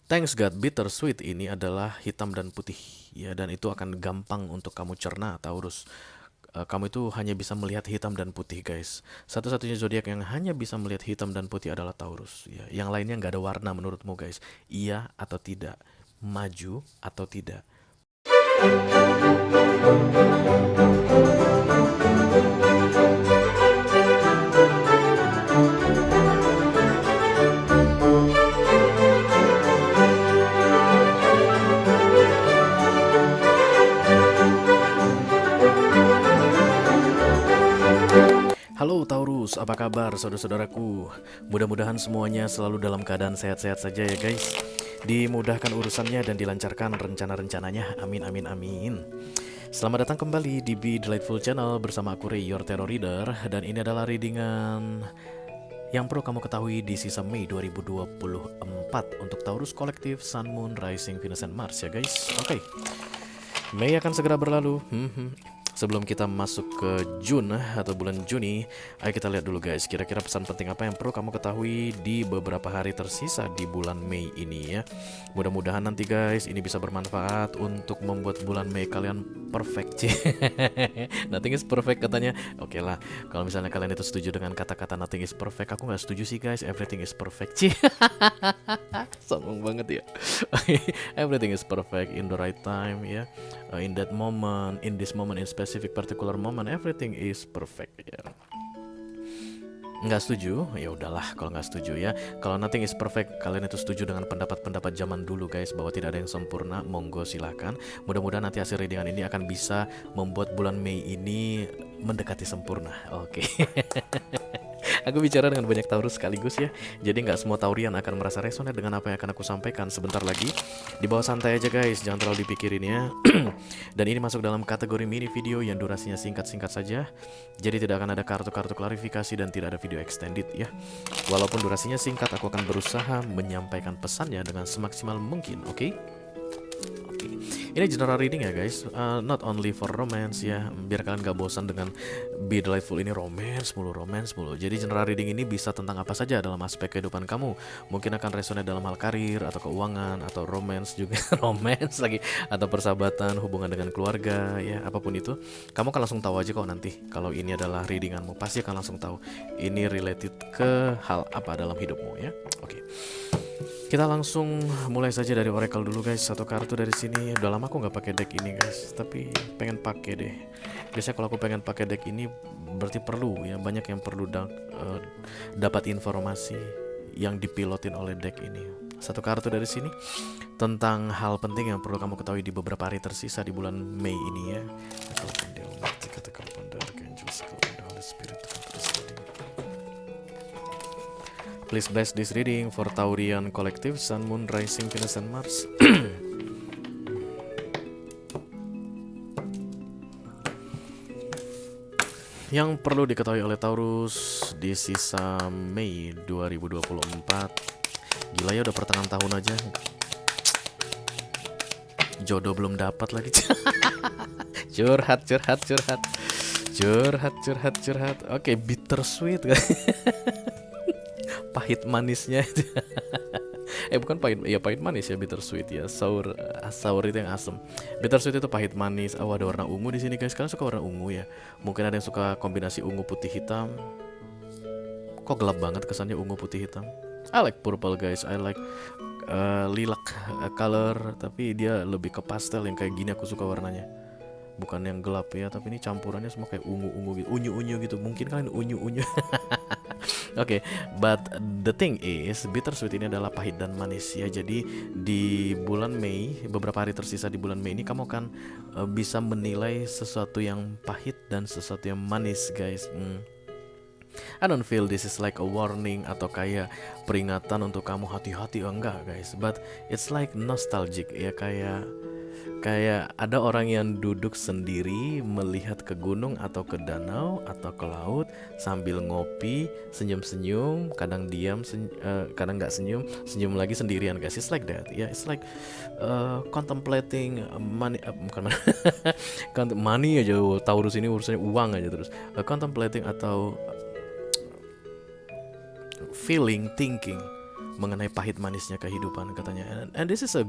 Thanks God, bittersweet ini adalah hitam dan putih ya, dan itu akan gampang untuk kamu cerna, Taurus. Kamu itu hanya bisa melihat hitam dan putih, guys. Satu-satunya zodiak yang hanya bisa melihat hitam dan putih adalah Taurus ya. Yang lainnya nggak ada warna menurutmu, guys. Iya atau tidak, maju atau tidak. Halo Taurus, apa kabar saudara-saudaraku? Mudah-mudahan semuanya selalu dalam keadaan sehat-sehat saja ya guys. Dimudahkan urusannya dan dilancarkan rencana-rencananya. Amin amin amin. Selamat datang kembali di Be Delightful Channel bersama aku Ray, your Tarot Reader. Dan ini adalah readingan yang perlu kamu ketahui di sisa Mei 2024 untuk Taurus Kolektif, Sun, Moon, Rising, Venus, and Mars ya guys. Oke, Mei akan segera berlalu. Sebelum kita masuk ke June atau bulan Juni, ayo kita lihat dulu guys, kira-kira pesan penting apa yang perlu kamu ketahui di beberapa hari tersisa di bulan Mei ini ya. Mudah-mudahan nanti guys ini bisa bermanfaat untuk membuat bulan Mei kalian perfect. Nothing is perfect katanya. Oke lah, kalau misalnya kalian itu setuju dengan kata-kata nothing is perfect, aku nggak setuju sih guys. Everything is perfect. Sombong banget ya. Everything is perfect in the right time ya. In that moment, in this moment, in specific particular moment, everything is perfect ya. Nggak setuju? Ya udahlah kalau nggak setuju ya. Kalau nothing is perfect, kalian itu setuju dengan pendapat-pendapat zaman dulu guys, bahwa tidak ada yang sempurna, monggo silahkan. Mudah-mudahan nanti hasil readingan ini akan bisa membuat bulan Mei ini mendekati sempurna. Oke. Aku bicara dengan banyak Taurus sekaligus ya. Jadi nggak semua Taurian akan merasa resonate dengan apa yang akan aku sampaikan sebentar lagi. Di bawah santai aja guys, jangan terlalu dipikirin ya. Dan ini masuk dalam kategori mini video yang durasinya singkat-singkat saja. Jadi tidak akan ada kartu-kartu klarifikasi dan tidak ada video extended ya. Walaupun durasinya singkat, aku akan berusaha menyampaikan pesannya dengan semaksimal mungkin, oke? Oke, ini general reading ya guys, not only for romance ya, biar kalian gak bosan dengan Be Delightful ini romance mulu, romance mulu. Jadi general reading ini bisa tentang apa saja dalam aspek kehidupan kamu. Mungkin akan resonate dalam hal karir, atau keuangan, atau romance juga, romance lagi, atau persahabatan, hubungan dengan keluarga ya, apapun itu. Kamu kan langsung tahu aja kok nanti, kalau ini adalah readinganmu, pasti akan langsung tahu ini related ke hal apa dalam hidupmu ya. Oke. Kita langsung mulai saja dari oracle dulu guys. Satu kartu dari sini. Udah lama aku nggak pakai deck ini guys, tapi pengen pakai deh. Biasanya kalau aku pengen pakai deck ini berarti perlu ya, banyak yang perlu dapat informasi yang dipilotin oleh deck ini. Satu kartu dari sini tentang hal penting yang perlu kamu ketahui di beberapa hari tersisa di bulan Mei ini ya. Please bless this reading for Taurian Collective, Sun, Moon, Rising, Venus, and Mars. Yang perlu diketahui oleh Taurus di sisa Mei 2024. Gila ya, udah pertengahan tahun aja. Jodoh belum dapat lagi. Curhat. Oke, bittersweet kan. Pahit manisnya. Bukan pahit, ya pahit manis ya, bittersweet ya. Sour itu yang asem. Bittersweet itu pahit manis. Oh, ada warna ungu di sini guys. Kalian suka warna ungu ya? Mungkin ada yang suka kombinasi ungu putih hitam. Kok gelap banget kesannya ungu putih hitam? I like purple guys. I like lilac color, tapi dia lebih ke pastel yang kayak gini aku suka warnanya. Bukan yang gelap ya, tapi ini campurannya semua kayak ungu-ungu gitu, unyu-unyu gitu. Mungkin kalian unyu-unyu. Oke, but the thing is, bittersweet ini adalah pahit dan manis ya. Jadi di bulan Mei, beberapa hari tersisa di bulan Mei ini, kamu akan bisa menilai sesuatu yang pahit dan sesuatu yang manis guys. I don't feel this is like a warning atau kayak peringatan untuk kamu hati-hati, enggak guys. But it's like nostalgic ya, kayak ada orang yang duduk sendiri melihat ke gunung atau ke danau atau ke laut sambil ngopi, senyum-senyum, kadang diam, kadang nggak senyum, senyum lagi sendirian guys. It's like that ya. It's like contemplating money, bukan money. Money aja, Taurus ini urusannya uang aja terus. Contemplating atau feeling, thinking mengenai pahit manisnya kehidupan katanya. And this is a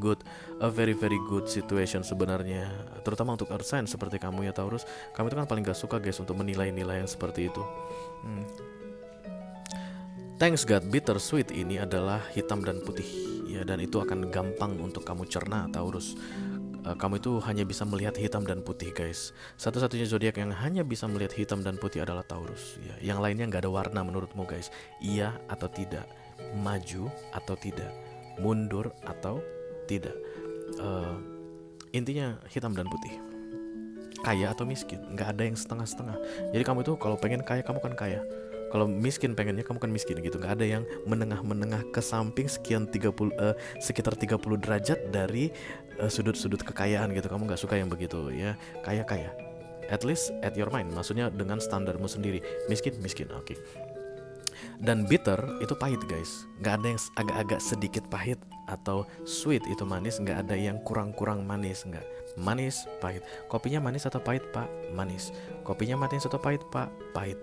very very good situation sebenarnya, terutama untuk earth sign seperti kamu ya Taurus. Kamu itu kan paling gak suka guys untuk menilai-nilai yang seperti itu. Thanks God, bittersweet ini adalah hitam dan putih ya, dan itu akan gampang untuk kamu cerna Taurus. Kamu itu hanya bisa melihat hitam dan putih guys. Satu-satunya zodiak yang hanya bisa melihat hitam dan putih adalah Taurus ya. Yang lainnya nggak ada warna menurutmu guys. Iya atau tidak, maju atau tidak, mundur atau tidak. Intinya hitam dan putih. Kaya atau miskin, nggak ada yang setengah-setengah. Jadi kamu itu kalau pengen kaya, kamu kan kaya. Kalau miskin pengennya, kamu kan miskin gitu. Nggak ada yang menengah-menengah ke samping sekitar 30 derajat dari sudut-sudut kekayaan gitu. Kamu nggak suka yang begitu ya. Kaya-kaya, at least at your mind, maksudnya dengan standarmu sendiri. Miskin, oke. Dan bitter itu pahit guys. Nggak ada yang agak-agak sedikit pahit. Atau sweet itu manis, nggak ada yang kurang-kurang manis. Nggak, manis, pahit. Kopinya manis atau pahit pak? Manis. Kopinya manis atau pahit pak? Pahit.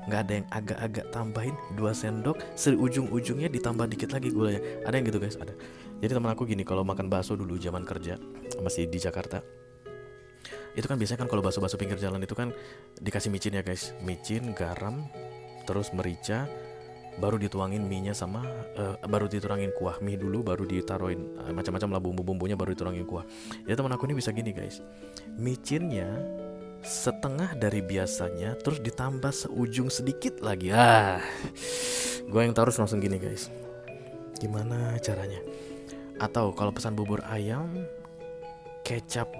Nggak ada yang agak-agak tambahin 2 sendok, ujung-ujungnya ditambah dikit lagi gulanya. Ada yang gitu guys, ada. Jadi teman aku gini, kalau makan bakso dulu zaman kerja masih di Jakarta, itu kan biasanya kan kalau bakso-bakso pinggir jalan itu kan dikasih micin ya guys. Micin, garam, terus merica, baru dituangin mie-nya sama baru dituangin kuah mie dulu, baru ditaruhin macam-macam lah bumbu-bumbunya, baru dituangin kuah. Jadi teman aku ini bisa gini guys, micinnya setengah dari biasanya, terus ditambah seujung sedikit lagi. Gue yang Taurus langsung gini guys, gimana caranya? Atau kalau pesan bubur ayam, kecap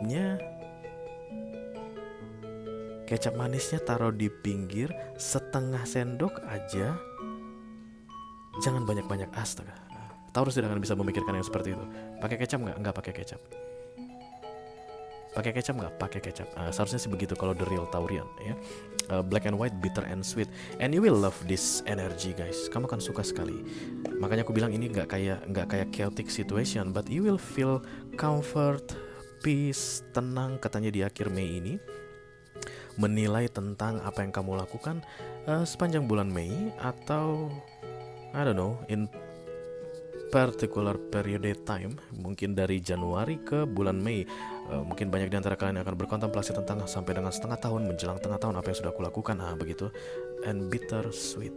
manisnya taruh di pinggir, setengah sendok aja, jangan banyak-banyak. Astaga, Taurus tidak akan bisa memikirkan yang seperti itu. Pakai kecap nggak? Nggak pakai kecap. Pakai kecap nggak? Pakai kecap. Seharusnya sih begitu kalau the real Taurian ya. Black and white, bitter and sweet, and you will love this energy guys. Kamu akan suka sekali. Makanya aku bilang ini nggak kayak chaotic situation, but you will feel comfort, peace, tenang katanya di akhir Mei ini. Menilai tentang apa yang kamu lakukan sepanjang bulan Mei, atau I don't know, in particular period time, mungkin dari Januari ke bulan Mei. Mungkin banyak di antara kalian yang akan berkontemplasi tentang sampai dengan setengah tahun, menjelang tengah tahun, apa yang sudah aku lakukan, begitu. And bitter sweet,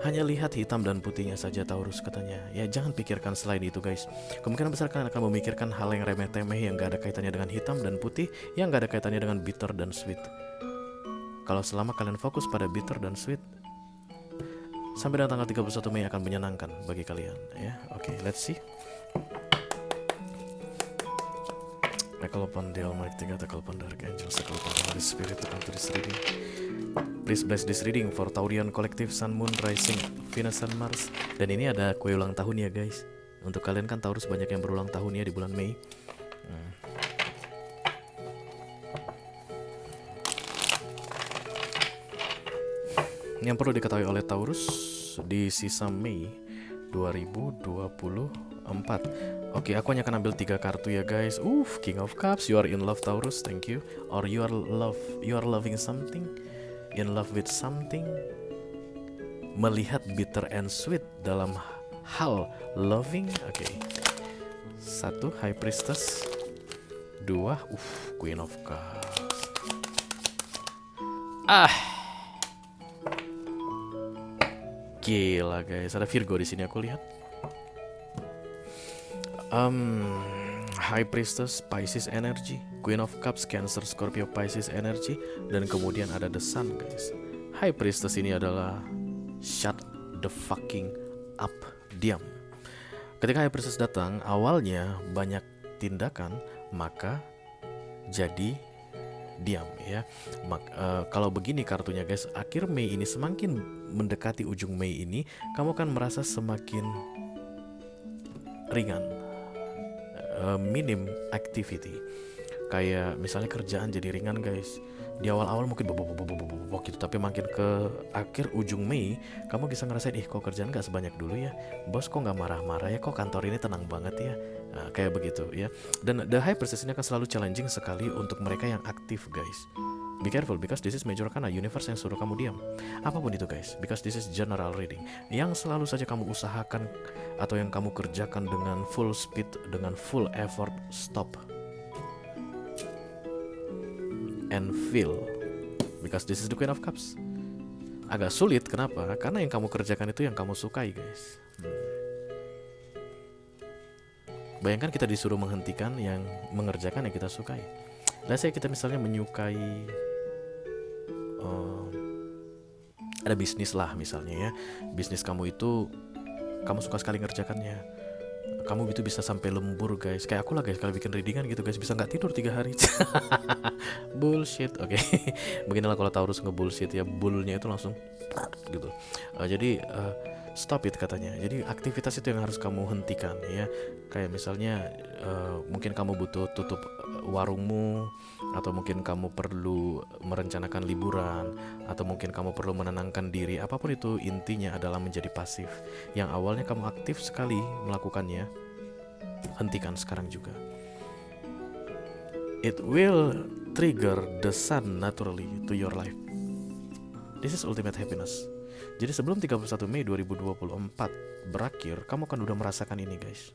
hanya lihat hitam dan putihnya saja Taurus katanya. Ya jangan pikirkan selain itu guys. Kemungkinan besar kalian akan memikirkan hal yang remeh-temeh, yang gak ada kaitannya dengan hitam dan putih, yang gak ada kaitannya dengan bitter dan sweet. Kalau selama kalian fokus pada bitter dan sweet, sampai dengan tanggal 31 Mei akan menyenangkan bagi kalian ya. Oke, let's see. I call upon the Almighty God, I call upon the Archangels, I call upon the Holy Spirit to come to this reading. Please bless this reading for Taurian Collective, Sun, Moon, Rising, Venus, and Mars. Dan ini ada kue ulang tahun ya guys. Untuk kalian kan Taurus banyak yang berulang tahun ya di bulan Mei. Yang perlu diketahui oleh Taurus di sisa Mei 2024. Oke, aku hanya akan ambil 3 kartu ya guys. King of Cups, you are in love Taurus, thank you. Or you are loving something, in love with something. Melihat bitter and sweet dalam hal loving. Oke. 1 High Priestess, 2 Queen of Cups. Gila guys, ada Virgo di sini aku lihat. High Priestess, Pisces energy, Queen of Cups, Cancer, Scorpio, Pisces energy, dan kemudian ada The Sun guys. High Priestess ini adalah shut the fucking up, diam. Ketika High Priestess datang, awalnya banyak tindakan, maka jadi diam ya. Kalau begini kartunya guys, akhir Mei ini, semakin mendekati ujung Mei ini, kamu akan merasa semakin ringan, minim activity. Kayak misalnya kerjaan jadi ringan guys. Di awal-awal mungkin bobok gitu, tapi makin ke akhir ujung Mei, kamu bisa ngerasain, kok kerjaan gak sebanyak dulu ya, bos kok gak marah-marah ya, kok kantor ini tenang banget ya. Kayak begitu ya. Dan The High Priestess ini akan selalu challenging sekali untuk mereka yang aktif guys. Be careful because this is major arcana, universe yang suruh kamu diam. Apapun itu guys, because this is general reading. Yang selalu saja kamu usahakan atau yang kamu kerjakan dengan full speed, dengan full effort, stop and feel, because this is the Queen of Cups. Agak sulit, kenapa? Karena yang kamu kerjakan itu yang kamu sukai guys. Bayangkan kita disuruh menghentikan yang mengerjakan yang kita sukai. Let's say kita misalnya menyukai ada bisnis lah misalnya ya. Bisnis kamu itu kamu suka sekali ngerjakannya. Kamu itu bisa sampai lembur guys. Kayak aku lah guys, kalau bikin readingan gitu guys, bisa gak tidur 3 hari. Bullshit, oke. Beginilah kalau Taurus ngebullshit ya, bullnya itu langsung gitu. Jadi stop it katanya. Jadi aktivitas itu yang harus kamu hentikan ya. Kayak misalnya mungkin kamu butuh tutup warungmu, atau mungkin kamu perlu merencanakan liburan, atau mungkin kamu perlu menenangkan diri. Apapun itu, intinya adalah menjadi pasif. Yang awalnya kamu aktif sekali melakukannya, hentikan sekarang juga. It will trigger the sun naturally to your life. This is ultimate happiness. Jadi sebelum 31 Mei 2024 berakhir, kamu akan udah merasakan ini guys.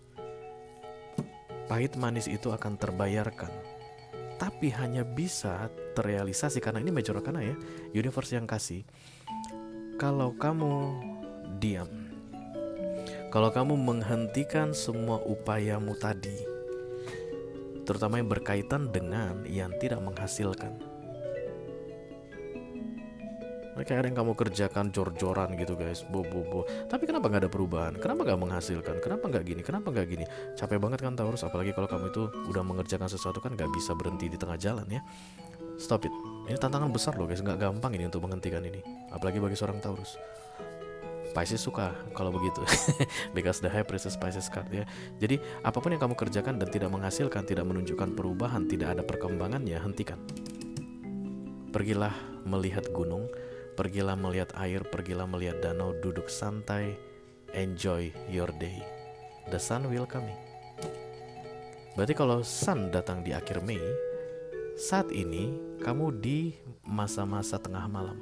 Pahit manis itu akan terbayarkan, tapi hanya bisa terrealisasi karena ini major arcana ya, universe yang kasih. Kalau kamu diam, kalau kamu menghentikan semua upayamu tadi, terutama yang berkaitan dengan yang tidak menghasilkan. Kayak ada yang kamu kerjakan jor-joran gitu guys, bobo. Tapi kenapa gak ada perubahan? Kenapa gak menghasilkan? Kenapa gak gini? Kenapa gak gini? Capek banget kan Taurus, apalagi kalau kamu itu udah mengerjakan sesuatu kan gak bisa berhenti di tengah jalan ya. Stop it. Ini tantangan besar loh guys, gak gampang ini untuk menghentikan ini. Apalagi bagi seorang Taurus. Pisces suka kalau begitu. Because the High Priestess Pisces card ya. Jadi apapun yang kamu kerjakan dan tidak menghasilkan, tidak menunjukkan perubahan, tidak ada perkembangannya, hentikan. Pergilah melihat gunung, pergilah melihat air, pergilah melihat danau, duduk santai, enjoy your day. The sun will coming. Berarti kalau sun datang di akhir Mei, saat ini kamu di masa-masa tengah malam.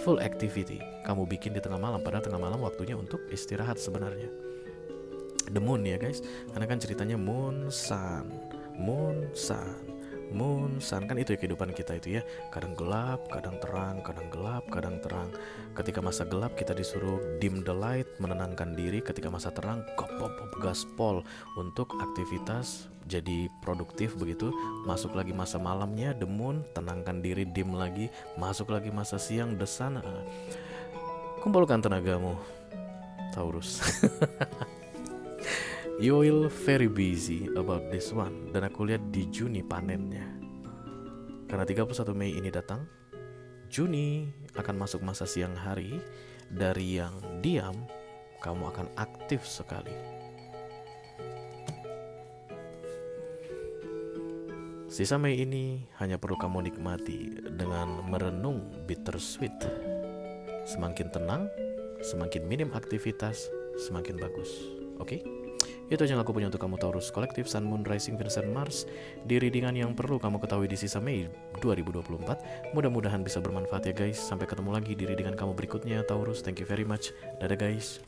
Full activity kamu bikin di tengah malam, padahal tengah malam waktunya untuk istirahat sebenarnya. The moon ya guys, karena kan ceritanya moon, sun, moon, sun. Moon, sun, kan itu ya kehidupan kita itu ya. Kadang gelap, kadang terang, kadang gelap, kadang terang. Ketika masa gelap kita disuruh dim the light, menenangkan diri. Ketika masa terang, gaspol untuk aktivitas jadi produktif begitu. Masuk lagi masa malamnya, the moon, tenangkan diri, dim lagi. Masuk lagi masa siang, the sun. Kumpulkan tenagamu, Taurus. You will very busy about this one. Dan aku lihat di Juni panennya. Karena 31 Mei ini datang, Juni akan masuk masa siang hari. Dari yang diam, kamu akan aktif sekali. Sisa Mei ini hanya perlu kamu nikmati dengan merenung bittersweet. Semakin tenang, semakin minim aktivitas, semakin bagus. Oke? Itu aja yang aku punya untuk kamu Taurus Kolektif Sun, Moon, Rising, Venus, dan Mars di readingan yang perlu kamu ketahui di sisa Mei 2024. Mudah-mudahan bisa bermanfaat ya guys. Sampai ketemu lagi di readingan kamu berikutnya Taurus. Thank you very much. Dadah guys.